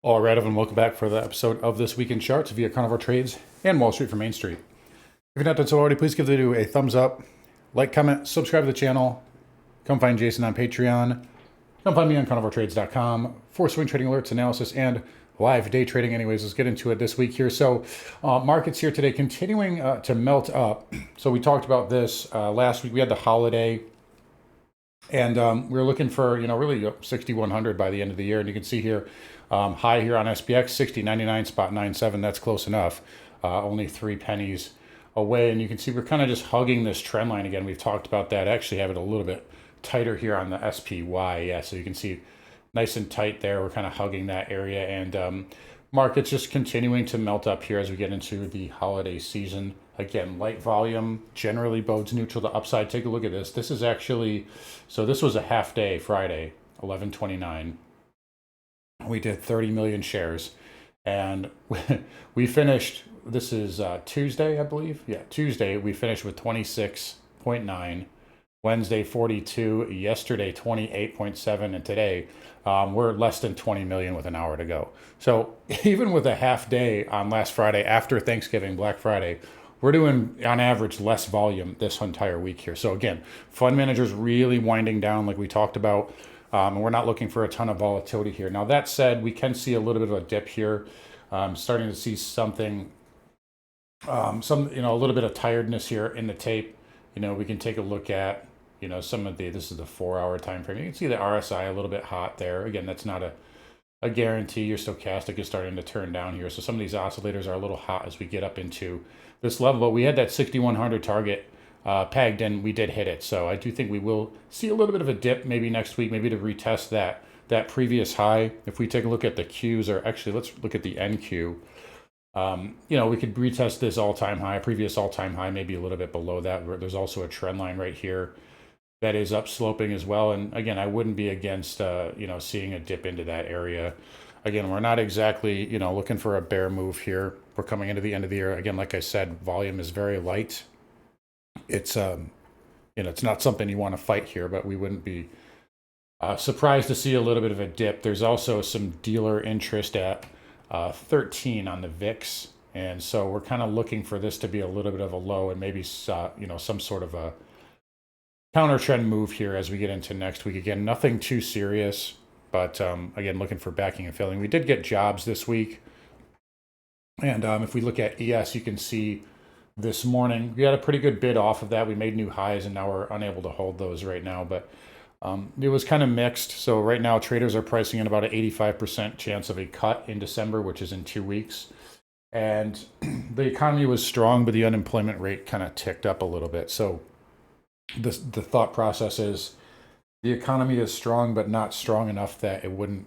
All right, everyone, welcome back for the episode of This Week in Charts via Carnivore Trades and Wall Street from Main Street. If you're not done so already, please give the video a thumbs up, like, comment, subscribe to the channel. Come find Jason on Patreon. Come find me on carnivoretrades.com for swing trading alerts, analysis, and live day trading. Anyways, let's get into it this week here. So markets here today continuing to melt up. So we talked about this last week. We had the holiday. And we were looking for, really 6,100 by the end of the year. And you can see here, high here on SPX, 60.99.97. That's close enough. Only 3 pennies away. And you can see we're kind of just hugging this trend line again. We've talked about that. Actually have it a little bit tighter here on the SPY. Yeah, so you can see nice and tight there. We're kind of hugging that area. And market's just continuing to melt up here as we get into the holiday season. Again, light volume generally bodes neutral to upside. Take a look at this. This is actually, so this was a half day Friday, 11/29. We did 30 million shares. And we finished, this is Tuesday, I believe. Yeah, Tuesday, we finished with 26.9. Wednesday, 42. Yesterday, 28.7. And today, we're less than 20 million with an hour to go. So even with a half day on last Friday, after Thanksgiving, Black Friday, we're doing, on average, less volume this entire week here. So again, fund managers really winding down like we talked about. And we're not looking for a ton of volatility here. Now, that said, we can see a little bit of a dip here. Starting to see something, a little bit of tiredness here in the tape. We can take a look at, some of this is the 4-hour time frame. You can see the RSI a little bit hot there. Again, that's not a guarantee. Your stochastic is starting to turn down here. So some of these oscillators are a little hot as we get up into this level. But we had that 6,100 target pegged, and we did hit it. So I do think we will see a little bit of a dip maybe next week, maybe to retest that previous high. If we take a look at the Qs, or actually let's look at the NQ. We could retest this all-time high, previous all-time high, maybe a little bit below that. There's also a trend line right here that is upsloping as well. And again, I wouldn't be against, seeing a dip into that area. Again, we're not exactly, looking for a bear move here. We're coming into the end of the year. Again, like I said, volume is very light. It's, it's not something you want to fight here, but we wouldn't be surprised to see a little bit of a dip. There's also some dealer interest at 13 on the VIX. And so we're kind of looking for this to be a little bit of a low and maybe, some sort of a counter trend move here as we get into next week. Again, nothing too serious, but again, looking for backing and filling. We did get jobs this week. And if we look at ES, you can see this morning, we had a pretty good bid off of that. We made new highs, and now we're unable to hold those right now. But it was kind of mixed. So right now, traders are pricing in about an 85% chance of a cut in December, which is in 2 weeks. And the economy was strong, but the unemployment rate kind of ticked up a little bit. So the thought process is the economy is strong, but not strong enough that it wouldn't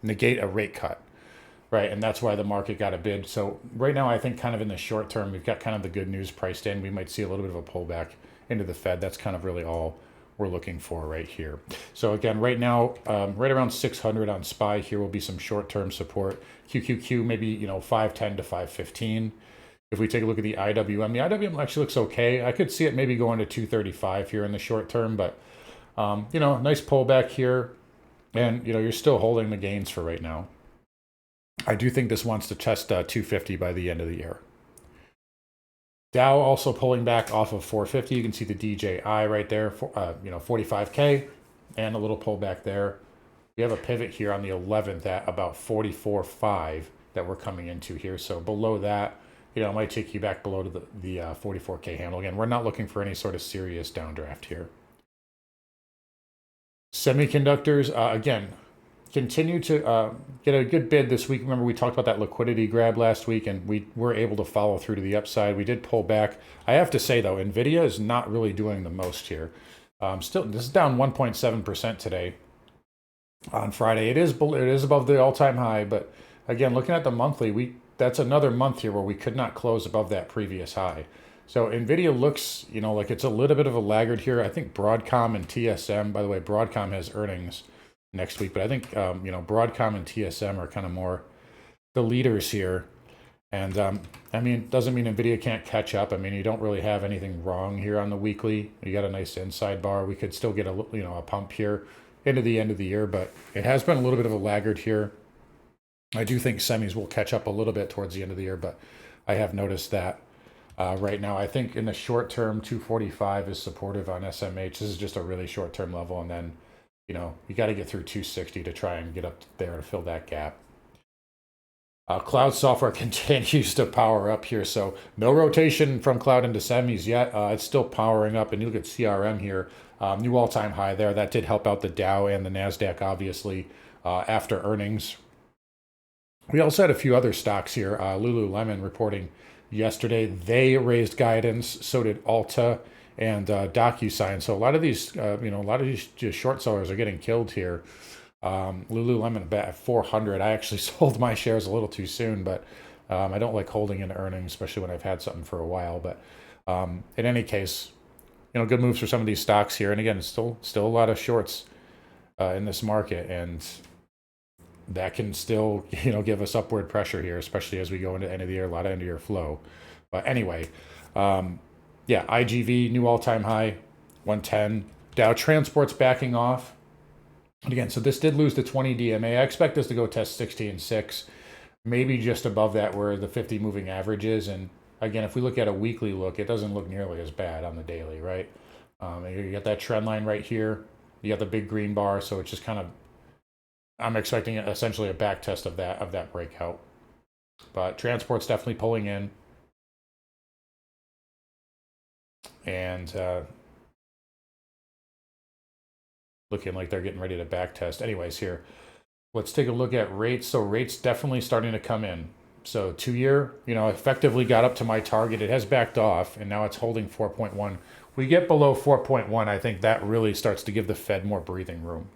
negate a rate cut. Right, and that's why the market got a bid. So right now, I think kind of in the short term, we've got kind of the good news priced in. We might see a little bit of a pullback into the Fed. That's kind of really all we're looking for right here. So again, right now, right around 600 on SPY here will be some short-term support. QQQ maybe 510 to 515. If we take a look at the IWM actually looks okay. I could see it maybe going to 235 here in the short term, but nice pullback here, and you're still holding the gains for right now. I do think this wants to test 250 by the end of the year. Dow also pulling back off of 450. You can see the DJI right there, 45K, and a little pullback there. We have a pivot here on the 11th at about 44.5 that we're coming into here. So below that, it might take you back below to the 44K handle. Again, we're not looking for any sort of serious downdraft here. Semiconductors, again, continue to get a good bid this week. Remember, we talked about that liquidity grab last week, and we were able to follow through to the upside. We did pull back. I have to say, though, NVIDIA is not really doing the most here. Still, this is down 1.7% today on Friday. It is above the all-time high, but again, looking at the monthly, that's another month here where we could not close above that previous high. So NVIDIA looks, like it's a little bit of a laggard here. I think Broadcom and TSM, by the way, Broadcom has earnings next week, but I think Broadcom and TSM are kind of more the leaders here. And doesn't mean NVIDIA can't catch up. You don't really have anything wrong here on the weekly. You got a nice inside bar. We could still get a pump here into the end of the year, but it has been a little bit of a laggard here. I do think semis will catch up a little bit towards the end of the year, but I have noticed that right now. I think in the short term, 245 is supportive on SMH. This is just a really short term level, and then you got to get through 260 to try and get up there to fill that gap. Cloud software continues to power up here, so no rotation from cloud into semis yet. It's still powering up, and you look at CRM here, new all-time high there. That did help out the Dow and the NASDAQ, obviously, after earnings. We also had a few other stocks here. Lululemon reporting yesterday. They raised guidance, so did Alta and DocuSign. So a lot of these, just short sellers are getting killed here. Lululemon at 400. I actually sold my shares a little too soon, but I don't like holding into earnings, especially when I've had something for a while. But in any case, good moves for some of these stocks here. And again, still a lot of shorts in this market, and that can still give us upward pressure here, especially as we go into the end of the year. A lot of end of year flow. But anyway, IGV new all-time high, 110. Dow Transport's backing off. And again, so this did lose the 20 DMA. I expect this to go test 16.6, maybe just above that where the 50 moving average is. And again, if we look at a weekly look, it doesn't look nearly as bad on the daily, right? You got that trend line right here. You got the big green bar, so it's just kind of, I'm expecting essentially a back test of that breakout. But transport's definitely pulling in. And looking like they're getting ready to back test. Anyways, here, let's take a look at rates. So rates definitely starting to come in. So 2-year, effectively got up to my target. It has backed off, and now it's holding 4.1. We get below 4.1, I think that really starts to give the Fed more breathing room.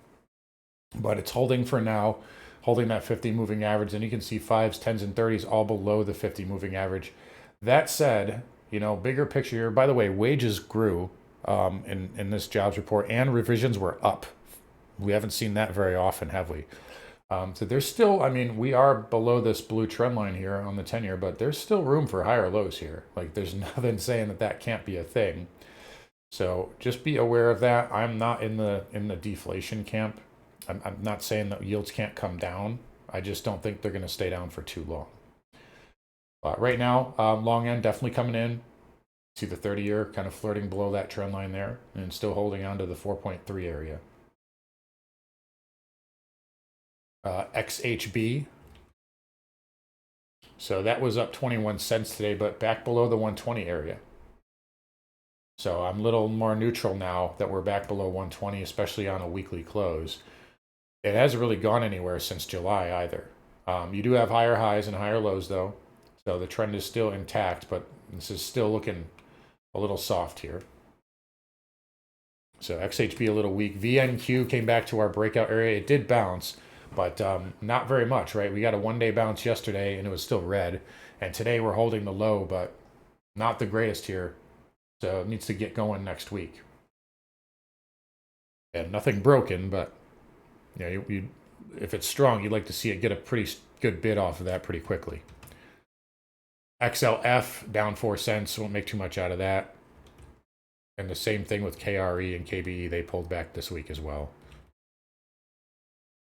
But it's holding for now, holding that 50 moving average. And you can see 5s, 10s, and 30s all below the 50 moving average. That said, bigger picture here. By the way, wages grew in this jobs report, and revisions were up. We haven't seen that very often, have we? So there's still, we are below this blue trend line here on the 10-year, but there's still room for higher lows here. Like, there's nothing saying that can't be a thing. So just be aware of that. I'm not in the deflation camp. I'm not saying that yields can't come down. I just don't think they're going to stay down for too long. Right now, long end definitely coming in. See the 30-year kind of flirting below that trend line there, and still holding on to the 4.3 area. XHB. So that was up 21 cents today, but back below the 120 area. So I'm a little more neutral now that we're back below 120, especially on a weekly close. It hasn't really gone anywhere since July either. You do have higher highs and higher lows, though. So the trend is still intact, but this is still looking a little soft here. So XHB a little weak. VNQ came back to our breakout area. It did bounce, but not very much, right? We got a one-day bounce yesterday, and it was still red. And today we're holding the low, but not the greatest here. So it needs to get going next week. And nothing broken, but if it's strong, you'd like to see it get a pretty good bid off of that pretty quickly. XLF down 4 cents. Won't make too much out of that. And the same thing with KRE and KBE. They pulled back this week as well.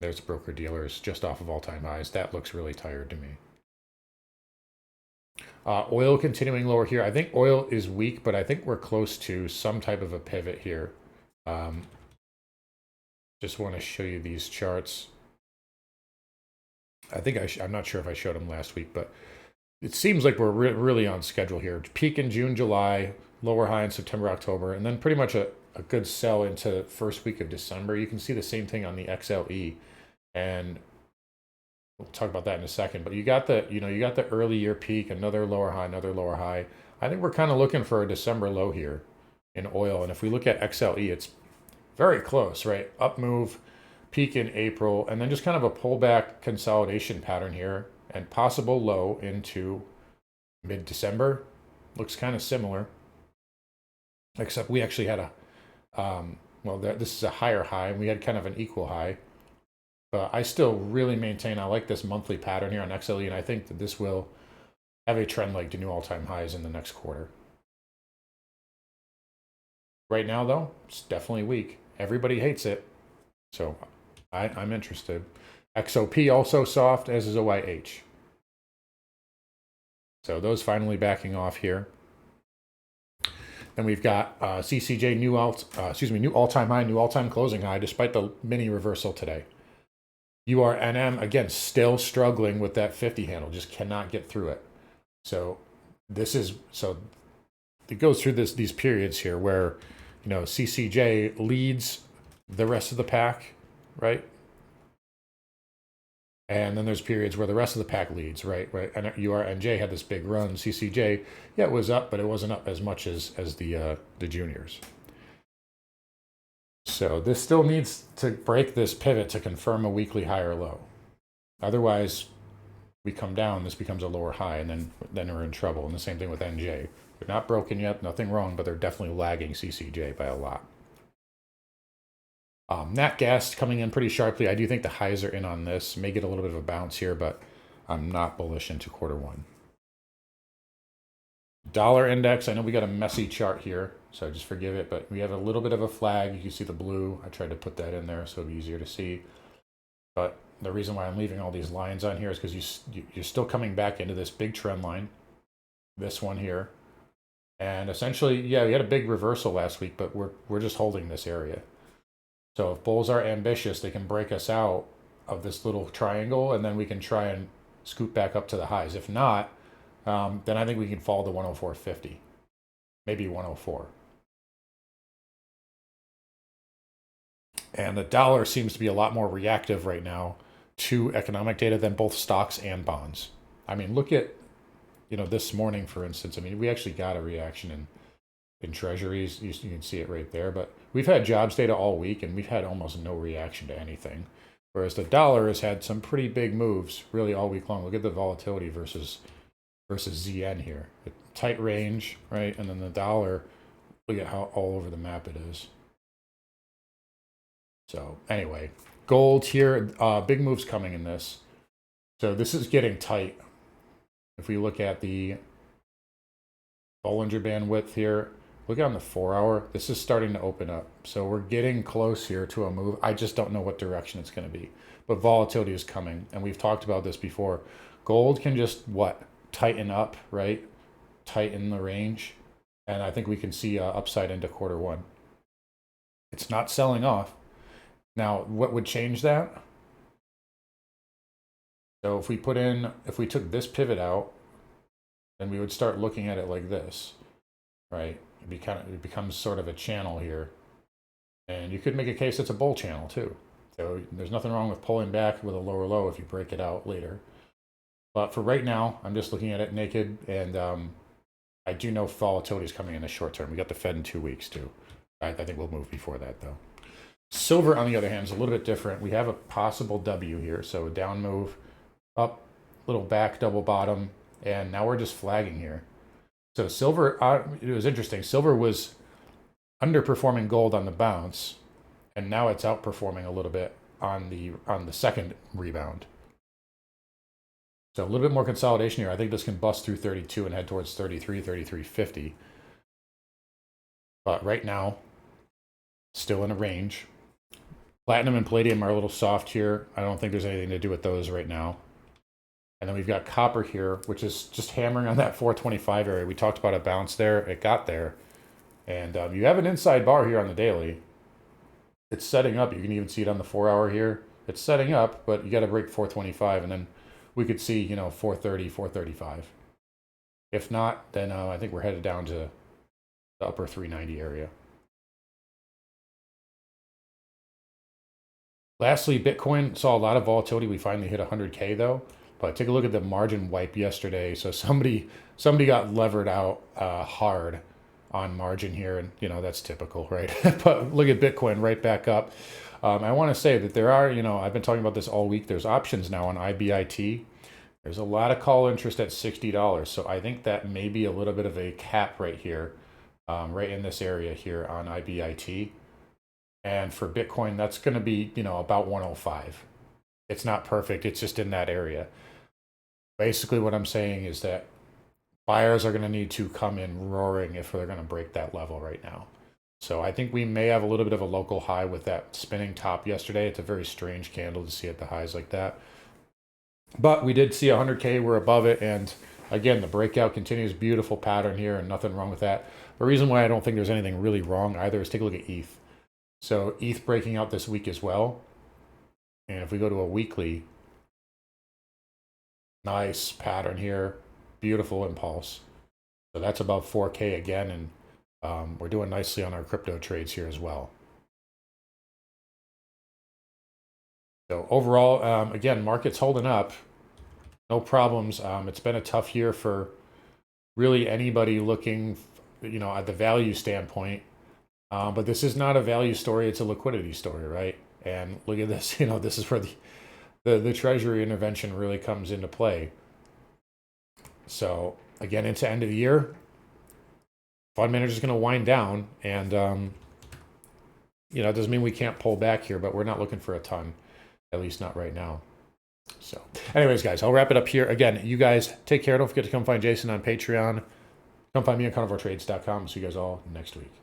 There's broker dealers just off of all-time highs. That looks really tired to me. Oil continuing lower here. I think oil is weak, but I think we're close to some type of a pivot here. Just want to show you these charts. I think I'm not sure if I showed them last week, but it seems like we're really on schedule here. Peak in June, July, lower high in September, October, and then pretty much a good sell into the first week of December. You can see the same thing on the XLE, and we'll talk about that in a second. But you got the early year peak, another lower high, another lower high. I think we're kind of looking for a December low here in oil. And if we look at XLE, it's very close, right? Up move, peak in April, and then just kind of a pullback consolidation pattern here, and possible low into mid-December. Looks kind of similar, except we actually had this is a higher high, and we had kind of an equal high. But I still really maintain I like this monthly pattern here on XLE, and I think that this will have a trend leg to new all-time highs in the next quarter. Right now, though, it's definitely weak. Everybody hates it. So I'm interested. XOP also soft, as is OYH. So those finally backing off here. Then we've got CCJ new all-time high, new all-time closing high, despite the mini reversal today. URNM again still struggling with that 50 handle, just cannot get through it. So it goes through these periods here where CCJ leads the rest of the pack, right? And then there's periods where the rest of the pack leads, right? And URNJ had this big run. CCJ, yeah, it was up, but it wasn't up as much as the juniors. So this still needs to break this pivot to confirm a weekly higher low. Otherwise, we come down, this becomes a lower high, and then we're in trouble. And the same thing with NJ. They're not broken yet, nothing wrong, but they're definitely lagging CCJ by a lot. Nat gas coming in pretty sharply. I do think the highs are in on this. May get a little bit of a bounce here, but I'm not bullish into Q1. Dollar index, I know we got a messy chart here, so just forgive it, but we have a little bit of a flag. You can see the blue. I tried to put that in there so it'd be easier to see. But the reason why I'm leaving all these lines on here is because you're still coming back into this big trend line, this one here. And essentially, yeah, we had a big reversal last week, but we're just holding this area. So if bulls are ambitious, they can break us out of this little triangle, and then we can try and scoot back up to the highs. If not, then I think we can fall to 104.50, maybe 104. And the dollar seems to be a lot more reactive right now to economic data than both stocks and bonds. I mean, look at, this morning, for instance. I mean, we actually got a reaction in treasuries. You can see it right there. But we've had jobs data all week, and we've had almost no reaction to anything. Whereas the dollar has had some pretty big moves really all week long. Look at the volatility versus ZN here. A tight range, right? And then the dollar, look at how all over the map it is. So anyway, gold here, big moves coming in this. So this is getting tight. If we look at the Bollinger Band width here, look on the 4 hour, this is starting to open up. So we're getting close here to a move. I just don't know what direction it's going to be. But volatility is coming. And we've talked about this before. Gold can just, tighten up, right? Tighten the range. And I think we can see upside into Q1. It's not selling off. Now, what would change that? So if we took this pivot out, then we would start looking at it like this, right? It becomes sort of a channel here. And you could make a case it's a bull channel too. So there's nothing wrong with pulling back with a lower low if you break it out later. But for right now, I'm just looking at it naked, and I do know volatility is coming in the short term. We got the Fed in 2 weeks too. I think we'll move before that though. Silver, on the other hand, is a little bit different. We have a possible W here. So a down move, up, little back, double bottom, and now we're just flagging here. So silver, it was interesting. Silver was underperforming gold on the bounce, and now it's outperforming a little bit on the second rebound. So a little bit more consolidation here. I think this can bust through 32 and head towards 33, 33.50. But right now, still in a range. Platinum and palladium are a little soft here. I don't think there's anything to do with those right now. And then we've got copper here, which is just hammering on that 425 area. We talked about a bounce there. It got there. And you have an inside bar here on the daily. It's setting up. You can even see it on the 4 hour here. It's setting up, but you got to break 425, and then we could see, 430, 435. If not, then I think we're headed down to the upper 390 area. Lastly, Bitcoin saw a lot of volatility. We finally hit 100K though. But take a look at the margin wipe yesterday. So somebody got levered out hard on margin here, and that's typical, right? But look at Bitcoin right back up. I want to say that there are, I've been talking about this all week. There's options now on IBIT. There's a lot of call interest at $60. So I think that may be a little bit of a cap right here, right in this area here on IBIT. And for Bitcoin, that's going to be, about 105. It's not perfect. It's just in that area. Basically, what I'm saying is that buyers are going to need to come in roaring if they're going to break that level right now. So I think we may have a little bit of a local high with that spinning top yesterday. It's a very strange candle to see at the highs like that. But we did see 100K, we're above it, and again, the breakout continues. Beautiful pattern here, and nothing wrong with that. The reason why I don't think there's anything really wrong either is take a look at ETH. So ETH breaking out this week as well. And if we go to a weekly, nice pattern here, beautiful impulse. So that's above 4K again, and we're doing nicely on our crypto trades here as well. So overall, again, market's holding up. No problems. It's been a tough year for really anybody looking, at the value standpoint. But this is not a value story. It's a liquidity story, right? And look at this. This is where the Treasury intervention really comes into play. So again, into end of the year, fund manager's going to wind down. And, it doesn't mean we can't pull back here, but we're not looking for a ton. At least not right now. So anyways, guys, I'll wrap it up here. Again, you guys take care. Don't forget to come find Jason on Patreon. Come find me on carnivoretrades.com. See you guys all next week.